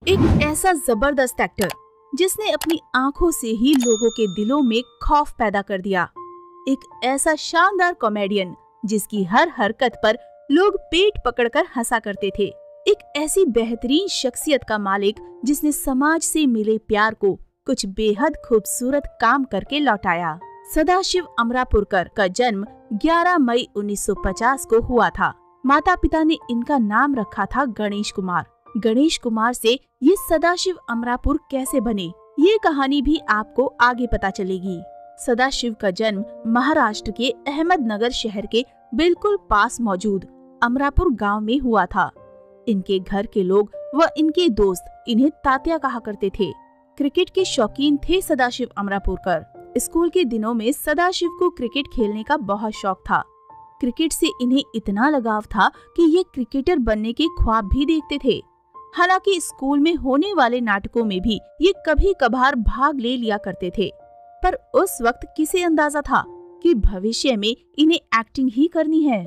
एक ऐसा जबरदस्त एक्टर जिसने अपनी आंखों से ही लोगों के दिलों में खौफ पैदा कर दिया। एक ऐसा शानदार कॉमेडियन जिसकी हर हरकत पर लोग पेट पकड़कर हंसा करते थे। एक ऐसी बेहतरीन शख्सियत का मालिक जिसने समाज से मिले प्यार को कुछ बेहद खूबसूरत काम करके लौटाया। सदाशिव अमरापुरकर का जन्म 11 मई 1950 को हुआ था। माता पिता ने इनका नाम रखा था गणेश कुमार। गणेश कुमार से ये सदाशिव अमरापुर कैसे बने, ये कहानी भी आपको आगे पता चलेगी। सदाशिव का जन्म महाराष्ट्र के अहमदनगर शहर के बिल्कुल पास मौजूद अमरापुर गांव में हुआ था। इनके घर के लोग व इनके दोस्त इन्हें तात्या कहा करते थे। क्रिकेट के शौकीन थे सदाशिव अमरापुरकर। स्कूल के दिनों में सदाशिव को क्रिकेट खेलने का बहुत शौक था। क्रिकेट से इन्हें इतना लगाव था कि ये क्रिकेटर बनने के ख्वाब भी देखते थे। हालांकि स्कूल में होने वाले नाटकों में भी ये कभी कभार भाग ले लिया करते थे, पर उस वक्त किसे अंदाजा था कि भविष्य में इन्हें एक्टिंग ही करनी है।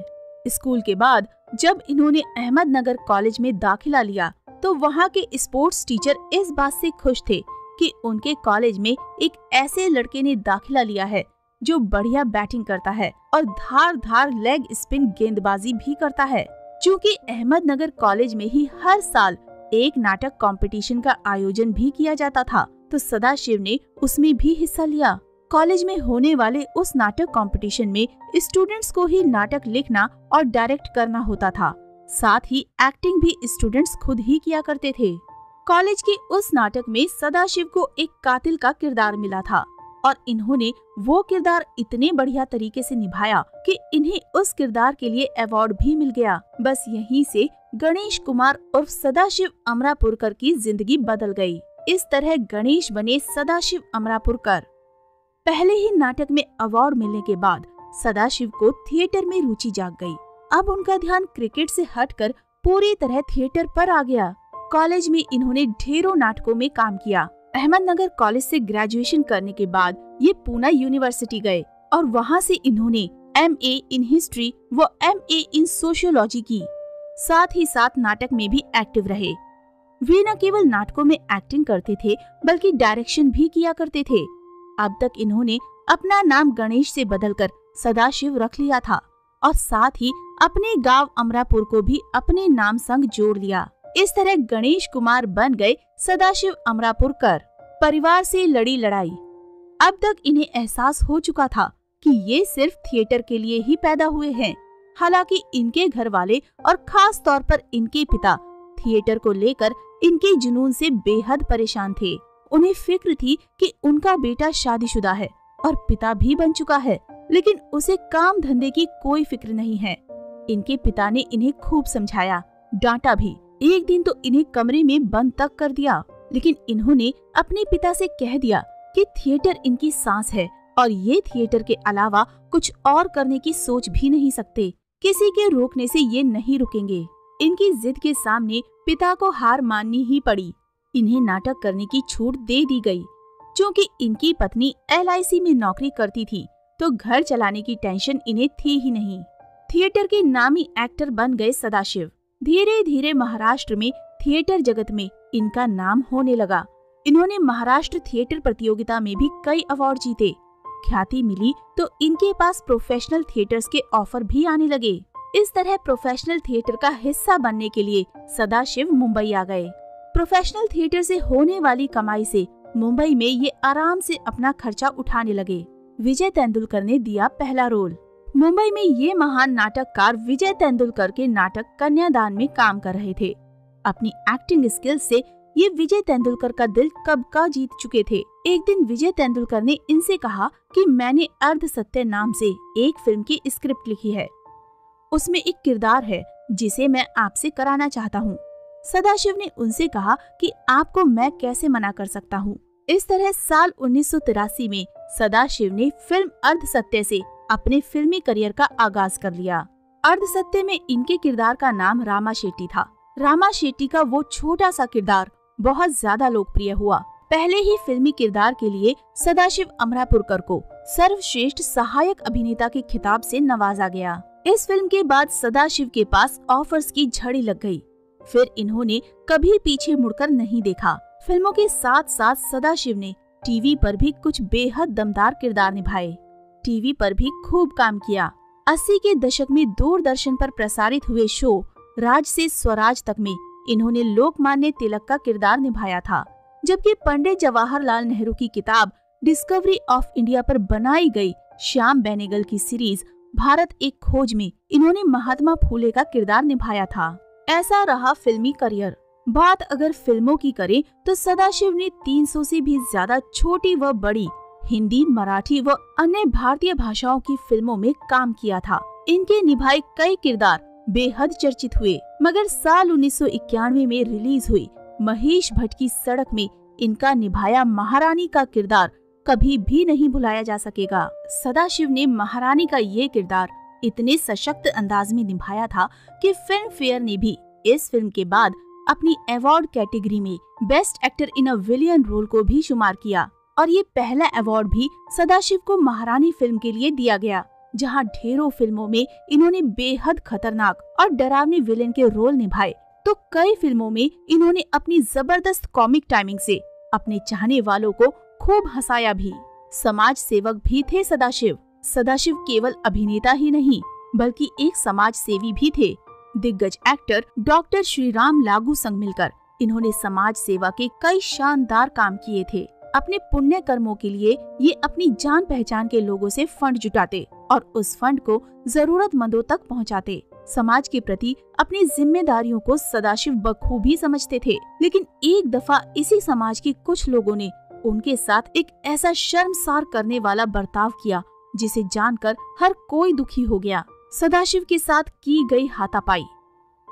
स्कूल के बाद जब इन्होंने अहमदनगर कॉलेज में दाखिला लिया तो वहाँ के स्पोर्ट्स टीचर इस बात से खुश थे कि उनके कॉलेज में एक ऐसे लड़के ने दाखिला लिया है जो बढ़िया बैटिंग करता है और धार धार लेग स्पिन गेंदबाजी भी करता है। चूँकि अहमदनगर कॉलेज में ही हर साल एक नाटक कंपटीशन का आयोजन भी किया जाता था, तो सदाशिव ने उसमें भी हिस्सा लिया। कॉलेज में होने वाले उस नाटक कंपटीशन में स्टूडेंट्स को ही नाटक लिखना और डायरेक्ट करना होता था। साथ ही एक्टिंग भी स्टूडेंट्स खुद ही किया करते थे। कॉलेज के उस नाटक में सदाशिव को एक कातिल का किरदार मिला था और इन्होंने वो किरदार इतने बढ़िया तरीके से निभाया कि इन्हें उस किरदार के लिए अवार्ड भी मिल गया। बस यहीं से गणेश कुमार उर्फ सदाशिव अमरापुरकर की जिंदगी बदल गई। इस तरह गणेश बने सदाशिव अमरापुरकर। पहले ही नाटक में अवार्ड मिलने के बाद सदाशिव को थिएटर में रुचि जाग गई। अब उनका ध्यान क्रिकेट से हटकर पूरी तरह थिएटर पर आ गया। कॉलेज में इन्होंने ढेरों नाटकों में काम किया। अहमदनगर कॉलेज से ग्रेजुएशन करने के बाद ये पूना यूनिवर्सिटी गए और वहाँ से इन्होंने MA इन हिस्ट्री व MA इन सोशियोलॉजी की। साथ ही साथ नाटक में भी एक्टिव रहे। वे न केवल नाटकों में एक्टिंग करते थे बल्कि डायरेक्शन भी किया करते थे। अब तक इन्होंने अपना नाम गणेश से बदलकर सदाशिव रख लिया था और साथ ही अपने गांव अमरापुर को भी अपने नाम संग जोड़ लिया। इस तरह गणेश कुमार बन गए सदाशिव अमरापुरकर। परिवार से लड़ी लड़ाई। अब तक इन्हें एहसास हो चुका था कि ये सिर्फ थिएटर के लिए ही पैदा हुए हैं। हालांकि इनके घर वाले और खास तौर पर इनके पिता थिएटर को लेकर इनके जुनून से बेहद परेशान थे। उन्हें फिक्र थी कि उनका बेटा शादीशुदा है और पिता भी बन चुका है, लेकिन उसे काम धंधे की कोई फिक्र नहीं है। इनके पिता ने इन्हें खूब समझाया, डांटा भी। एक दिन तो इन्हें कमरे में बंद तक कर दिया, लेकिन इन्होंने अपने पिता से कह दिया कि थिएटर इनकी सांस है और ये थिएटर के अलावा कुछ और करने की सोच भी नहीं सकते। किसी के रोकने से ये नहीं रुकेंगे। इनकी जिद के सामने पिता को हार माननी ही पड़ी। इन्हें नाटक करने की छूट दे दी गई। क्योंकि इनकी पत्नी LIC में नौकरी करती थी तो घर चलाने की टेंशन इन्हें थी ही नहीं। थिएटर के नामी एक्टर बन गए सदाशिव। धीरे धीरे महाराष्ट्र में थिएटर जगत में इनका नाम होने लगा। इन्होंने महाराष्ट्र थिएटर प्रतियोगिता में भी कई अवार्ड जीते। ख्याति मिली तो इनके पास प्रोफेशनल थिएटर्स के ऑफर भी आने लगे। इस तरह प्रोफेशनल थिएटर का हिस्सा बनने के लिए सदाशिव मुंबई आ गए। प्रोफेशनल थिएटर से होने वाली कमाई से मुंबई में ये आराम से अपना खर्चा उठाने लगे। विजय तेंदुलकर ने दिया पहला रोल। मुंबई में ये महान नाटककार विजय तेंदुलकर के नाटक कन्यादान में काम कर रहे थे। अपनी एक्टिंग स्किल से ये विजय तेंदुलकर का दिल कब का जीत चुके थे। एक दिन विजय तेंदुलकर ने इनसे कहा कि मैंने अर्ध सत्य नाम से एक फिल्म की स्क्रिप्ट लिखी है। उसमें एक किरदार है जिसे मैं आपसे कराना चाहता हूँ। सदाशिव ने उनसे कहा कि आपको मैं कैसे मना कर सकता हूँ। इस तरह साल 1983 में सदाशिव ने फिल्म अर्ध सत्य से अपने फिल्मी करियर का आगाज कर लिया। अर्ध सत्य में इनके किरदार का नाम रामा शेट्टी था। रामा शेट्टी का वो छोटा सा किरदार बहुत ज्यादा लोकप्रिय हुआ। पहले ही फिल्मी किरदार के लिए सदाशिव अमरापुरकर को सर्वश्रेष्ठ सहायक अभिनेता के खिताब से नवाजा गया। इस फिल्म के बाद सदाशिव के पास ऑफर्स की झड़ी लग गई। फिर इन्होंने कभी पीछे मुड़कर नहीं देखा। फिल्मों के साथ साथ सदाशिव ने टीवी पर भी कुछ बेहद दमदार किरदार निभाए। टीवी पर भी खूब काम किया। 80 के दशक में दूरदर्शन पर प्रसारित हुए शो राज से स्वराज तक में इन्होंने लोकमान्य तिलक का किरदार निभाया था, जबकि पंडित जवाहरलाल नेहरू की किताब डिस्कवरी ऑफ इंडिया पर बनाई गई श्याम बेनेगल की सीरीज भारत एक खोज में इन्होंने महात्मा फूले का किरदार निभाया था। ऐसा रहा फिल्मी करियर। बात अगर फिल्मों की करें तो सदाशिव ने 300 से भी ज्यादा छोटी व बड़ी हिंदी, मराठी व अन्य भारतीय भाषाओं की फिल्मों में काम किया था। इनके निभाए कई किरदार बेहद चर्चित हुए, मगर साल 1991 में रिलीज हुई महेश भट्ट की सड़क में इनका निभाया महारानी का किरदार कभी भी नहीं भुलाया जा सकेगा। सदाशिव ने महारानी का ये किरदार इतने सशक्त अंदाज में निभाया था कि फिल्म फेयर ने भी इस फिल्म के बाद अपनी अवार्ड कैटेगरी में best actor in a villain role को भी शुमार किया, और ये पहला अवार्ड भी सदाशिव को महारानी फिल्म के लिए दिया गया, जहां ढेरों फिल्मों में इन्होंने बेहद खतरनाक और डरावने विलेन के रोल निभाए, तो कई फिल्मों में इन्होंने अपनी जबरदस्त कॉमिक टाइमिंग से अपने चाहने वालों को खूब हंसाया भी। समाज सेवक भी थे सदाशिव। सदाशिव केवल अभिनेता ही नहीं बल्कि एक समाज सेवी भी थे। दिग्गज एक्टर डॉक्टर श्रीराम लागू संग मिलकर इन्होंने समाज सेवा के कई शानदार काम किए थे। अपने पुण्य कर्मों के लिए ये अपनी जान पहचान के लोगों से फंड जुटाते और उस फंड को जरूरतमंदों तक पहुंचाते। समाज के प्रति अपनी जिम्मेदारियों को सदाशिव बखूबी समझते थे, लेकिन एक दफा इसी समाज के कुछ लोगों ने उनके साथ एक ऐसा शर्मसार करने वाला बर्ताव किया जिसे जानकर हर कोई दुखी हो गया। सदाशिव के साथ की गई हाथापाई।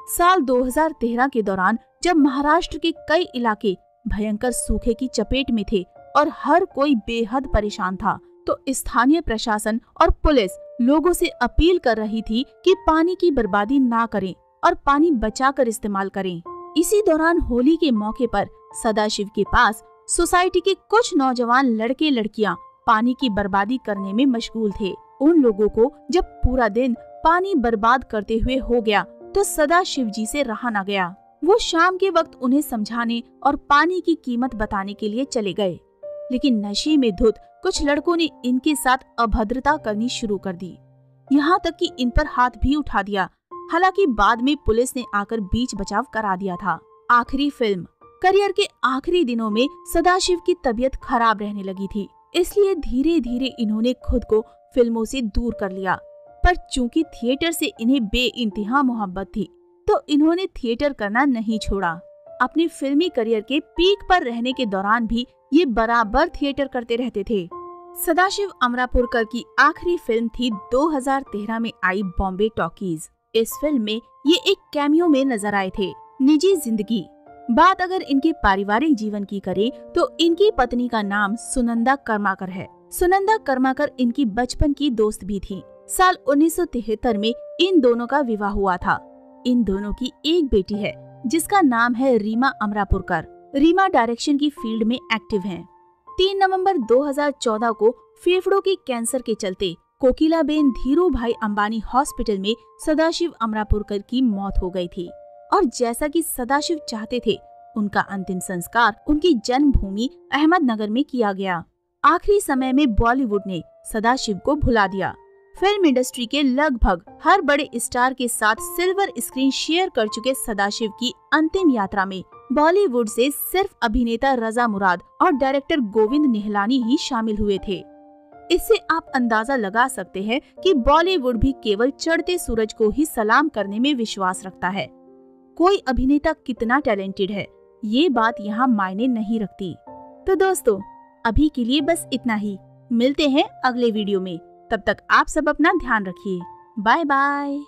साल 2013 के दौरान जब महाराष्ट्र के कई इलाके भयंकर सूखे की चपेट में थे और हर कोई बेहद परेशान था, तो स्थानीय प्रशासन और पुलिस लोगों से अपील कर रही थी कि पानी की बर्बादी ना करें और पानी बचाकर इस्तेमाल करें। इसी दौरान होली के मौके पर सदाशिव के पास सोसाइटी के कुछ नौजवान लड़के लड़कियां पानी की बर्बादी करने में मशगूल थे। उन लोगों को जब पूरा दिन पानी बर्बाद करते हुए हो गया तो सदाशिव जी से रहा न गया। वो शाम के वक्त उन्हें समझाने और पानी की कीमत बताने के लिए चले गए, लेकिन नशे में धुत कुछ लड़कों ने इनके साथ अभद्रता करनी शुरू कर दी, यहाँ तक कि इन पर हाथ भी उठा दिया। हालांकि बाद में पुलिस ने आकर बीच बचाव करा दिया था। आखिरी फिल्म। करियर के आखिरी दिनों में सदाशिव की तबीयत खराब रहने लगी थी, इसलिए धीरे धीरे इन्होंने खुद को फिल्मों से दूर कर लिया। पर चूंकि थिएटर से इन्हें बेइंतहा मोहब्बत थी, तो इन्होंने थिएटर करना नहीं छोड़ा। अपने फिल्मी करियर के पीक पर रहने के दौरान भी ये बराबर थिएटर करते रहते थे। सदाशिव अमरापुरकर की आखिरी फिल्म थी 2013 में आई बॉम्बे टॉकीज। इस फिल्म में ये एक कैमियो में नजर आए थे। निजी जिंदगी। बात अगर इनके पारिवारिक जीवन की करें तो इनकी पत्नी का नाम सुनंदा कर्माकर है। सुनंदा कर्माकर इनकी बचपन की दोस्त भी थी। साल 1973 में इन दोनों का विवाह हुआ था। इन दोनों की एक बेटी है जिसका नाम है रीमा अमरापुरकर। रीमा डायरेक्शन की फील्ड में एक्टिव हैं। 3 नवंबर 2014 को फेफड़ों के कैंसर के चलते कोकिलाबेन धीरू भाई अंबानी हॉस्पिटल में सदाशिव अमरापुरकर की मौत हो गई थी, और जैसा कि सदाशिव चाहते थे उनका अंतिम संस्कार उनकी जन्मभूमि अहमदनगर में किया गया। आखिरी समय में बॉलीवुड ने सदाशिव को भुला दिया। फिल्म इंडस्ट्री के लगभग हर बड़े स्टार के साथ सिल्वर स्क्रीन शेयर कर चुके सदाशिव की अंतिम यात्रा में बॉलीवुड से सिर्फ अभिनेता रजा मुराद और डायरेक्टर गोविंद निहलानी ही शामिल हुए थे। इससे आप अंदाजा लगा सकते हैं कि बॉलीवुड भी केवल चढ़ते सूरज को ही सलाम करने में विश्वास रखता है। कोई अभिनेता कितना टैलेंटेड है, ये बात यहाँ मायने नहीं रखती। तो दोस्तों, अभी के लिए बस इतना ही। मिलते हैं अगले वीडियो में। तब तक आप सब अपना ध्यान रखिए। Bye bye.